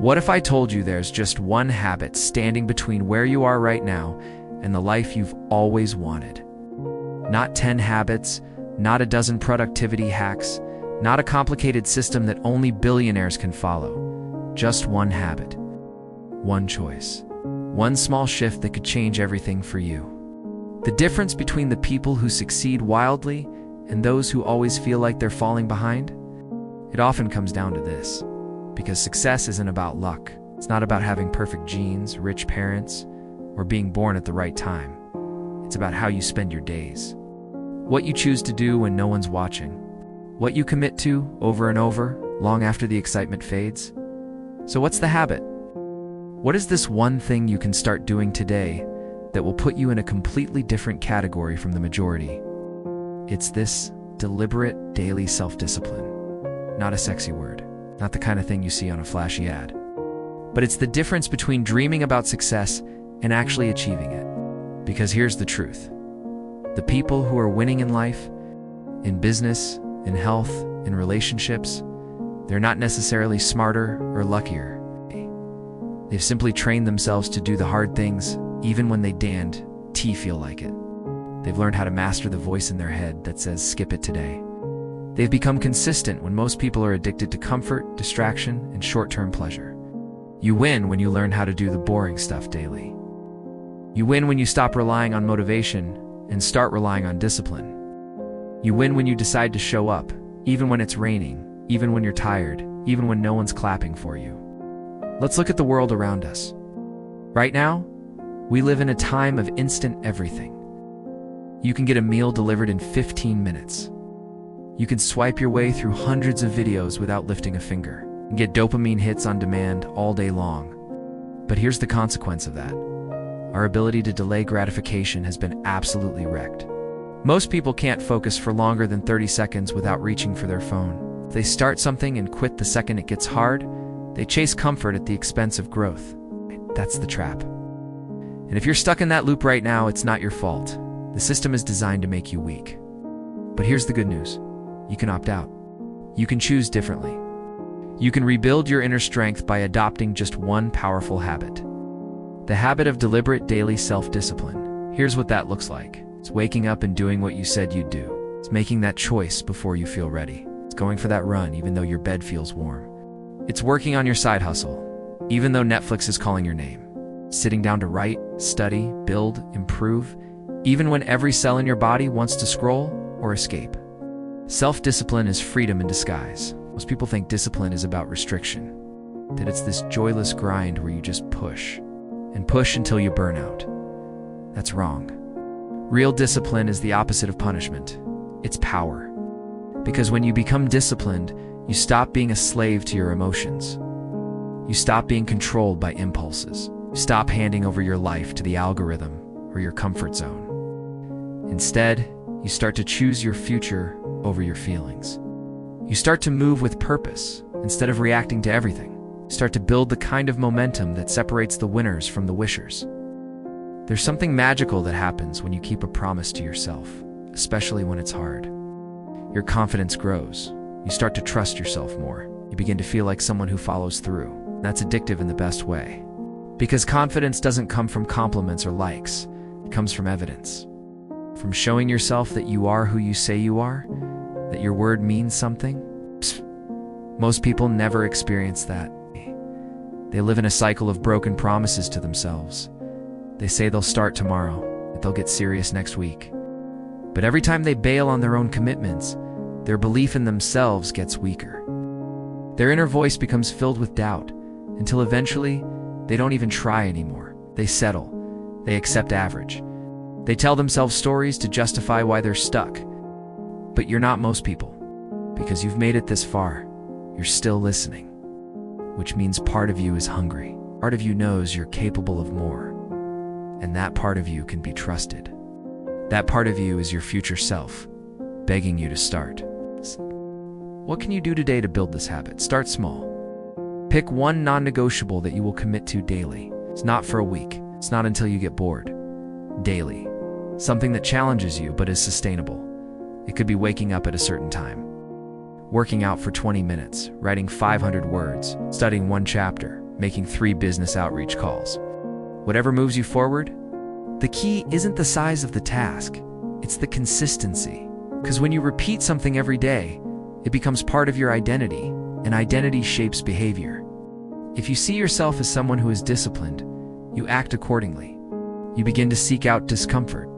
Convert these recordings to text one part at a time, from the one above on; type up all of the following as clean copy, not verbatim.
What if I told you there's just one habit standing between where you are right now and the life you've always wanted? Not 10 habits, not a dozen productivity hacks, not a complicated system that only billionaires can follow. Just one habit, one choice, one small shift that could change everything for you. The difference between the people who succeed wildly and those who always feel like they're falling behind? It often comes down to this. Because success isn't about luck. It's not about having perfect genes, rich parents, or being born at the right time. It's about how you spend your days. What you choose to do when no one's watching. What you commit to over and over, long after the excitement fades. So what's the habit? What is this one thing you can start doing today that will put you in a completely different category from the majority? It's this deliberate daily self-discipline. Not a sexy word. Not the kind of thing you see on a flashy ad. But it's the difference between dreaming about success and actually achieving it. Because here's the truth. The people who are winning in life, in business, in health, in relationships, they're not necessarily smarter or luckier. They've simply trained themselves to do the hard things even when they damned feel like it. They've learned how to master the voice in their head that says, skip it today. They've become consistent when most people are addicted to comfort, distraction, and short-term pleasure. You win when you learn how to do the boring stuff daily. You win when you stop relying on motivation and start relying on discipline. You win when you decide to show up, even when it's raining, even when you're tired, even when no one's clapping for you. Let's look at the world around us. Right now, we live in a time of instant everything. You can get a meal delivered in 15 minutes. You can swipe your way through hundreds of videos without lifting a finger and get dopamine hits on demand all day long. But here's the consequence of that. Our ability to delay gratification has been absolutely wrecked. Most people can't focus for longer than 30 seconds without reaching for their phone. If they start something and quit the second it gets hard, they chase comfort at the expense of growth. That's the trap. And if you're stuck in that loop right now, it's not your fault. The system is designed to make you weak. But here's the good news. You can opt out. You can choose differently. You can rebuild your inner strength by adopting just one powerful habit. The habit of deliberate daily self-discipline. Here's what that looks like. It's waking up and doing what you said you'd do. It's making that choice before you feel ready. It's going for that run even though your bed feels warm. It's working on your side hustle, even though Netflix is calling your name. Sitting down to write, study, build, improve, even when every cell in your body wants to scroll or escape. Self-discipline is freedom in disguise. Most people think discipline is about restriction, that it's this joyless grind where you just push, and push until you burn out. That's wrong. Real discipline is the opposite of punishment. It's power. Because when you become disciplined, you stop being a slave to your emotions. You stop being controlled by impulses. You stop handing over your life to the algorithm or your comfort zone. Instead, you start to choose your future over your feelings. You start to move with purpose instead of reacting to everything. You start to build the kind of momentum that separates the winners from the wishers. There's something magical that happens when you keep a promise to yourself, especially when it's hard. Your confidence grows. You start to trust yourself more. You begin to feel like someone who follows through. That's addictive in the best way. Because confidence doesn't come from compliments or likes. It comes from evidence. From showing yourself that you are who you say you are, that your word means something. Most people never experience that. They live in a cycle of broken promises to themselves. They say they'll start tomorrow, that they'll get serious next week. But every time they bail on their own commitments, their belief in themselves gets weaker. Their inner voice becomes filled with doubt, until eventually, they don't even try anymore. They settle. They accept average. They tell themselves stories to justify why they're stuck. But you're not most people. Because you've made it this far, you're still listening. Which means part of you is hungry. Part of you knows you're capable of more. And that part of you can be trusted. That part of you is your future self, begging you to start. What can you do today to build this habit? Start small. Pick one non-negotiable that you will commit to daily. It's not for a week. It's not until you get bored. Daily. Something that challenges you but is sustainable. It could be waking up at a certain time, working out for 20 minutes, writing 500 words, studying one chapter, making 3 business outreach calls. Whatever moves you forward, the key isn't the size of the task, it's the consistency. Because when you repeat something every day, it becomes part of your identity, and identity shapes behavior. If you see yourself as someone who is disciplined, you act accordingly. You begin to seek out discomfort.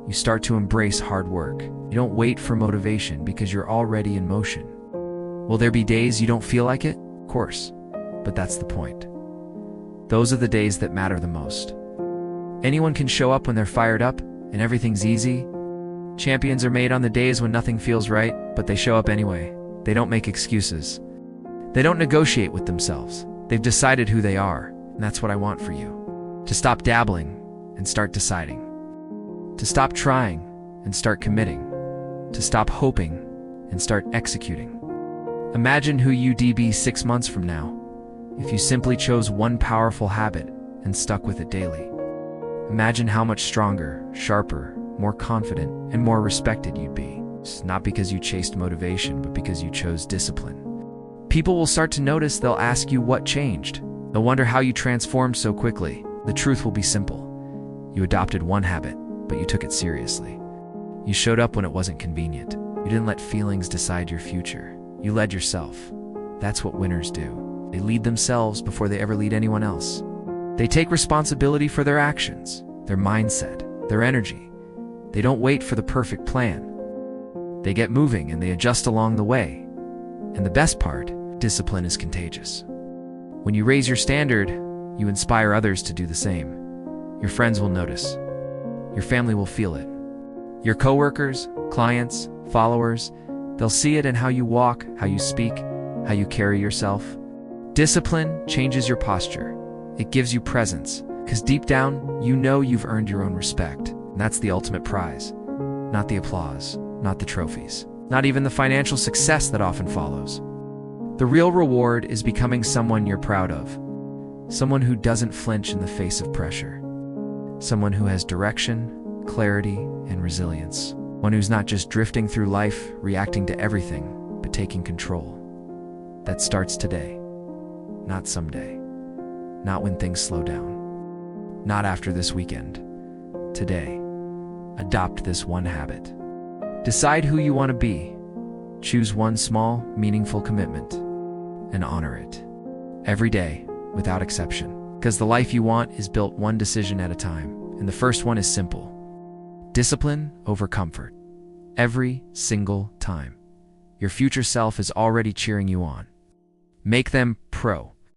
You start to embrace hard work. You don't wait for motivation because you're already in motion. Will there be days you don't feel like it? Of course, but that's the point. Those are the days that matter the most. Anyone can show up when they're fired up and everything's easy. Champions are made on the days when nothing feels right, but they show up anyway. They don't make excuses. They don't negotiate with themselves. They've decided who they are, and that's what I want for you. To stop dabbling and start deciding. To stop trying and start committing. To stop hoping and start executing. Imagine who you'd be 6 months from now if you simply chose one powerful habit and stuck with it daily. Imagine how much stronger, sharper, more confident, and more respected you'd be. It's not because you chased motivation, but because you chose discipline. People will start to notice. They'll ask you what changed. They'll wonder how you transformed so quickly. The truth will be simple. You adopted one habit, but you took it seriously. You showed up when it wasn't convenient. You didn't let feelings decide your future. You led yourself. That's what winners do. They lead themselves before they ever lead anyone else. They take responsibility for their actions, their mindset, their energy. They don't wait for the perfect plan. They get moving and they adjust along the way. And the best part, discipline is contagious. When you raise your standard, you inspire others to do the same. Your friends will notice. Your family will feel it. Your coworkers, clients, followers, they'll see it in how you walk, how you speak, how you carry yourself. Discipline changes your posture. It gives you presence, because deep down, you know you've earned your own respect. And that's the ultimate prize. Not the applause, not the trophies, not even the financial success that often follows. The real reward is becoming someone you're proud of. Someone who doesn't flinch in the face of pressure. Someone who has direction, clarity, and resilience. One who's not just drifting through life, reacting to everything, but taking control. That starts today, not someday, not when things slow down, not after this weekend. Today, adopt this one habit. Decide who you want to be. Choose one small, meaningful commitment and honor it. Every day, without exception. Because the life you want is built one decision at a time. And the first one is simple. Discipline over comfort. Every single time. Your future self is already cheering you on. Make them pro.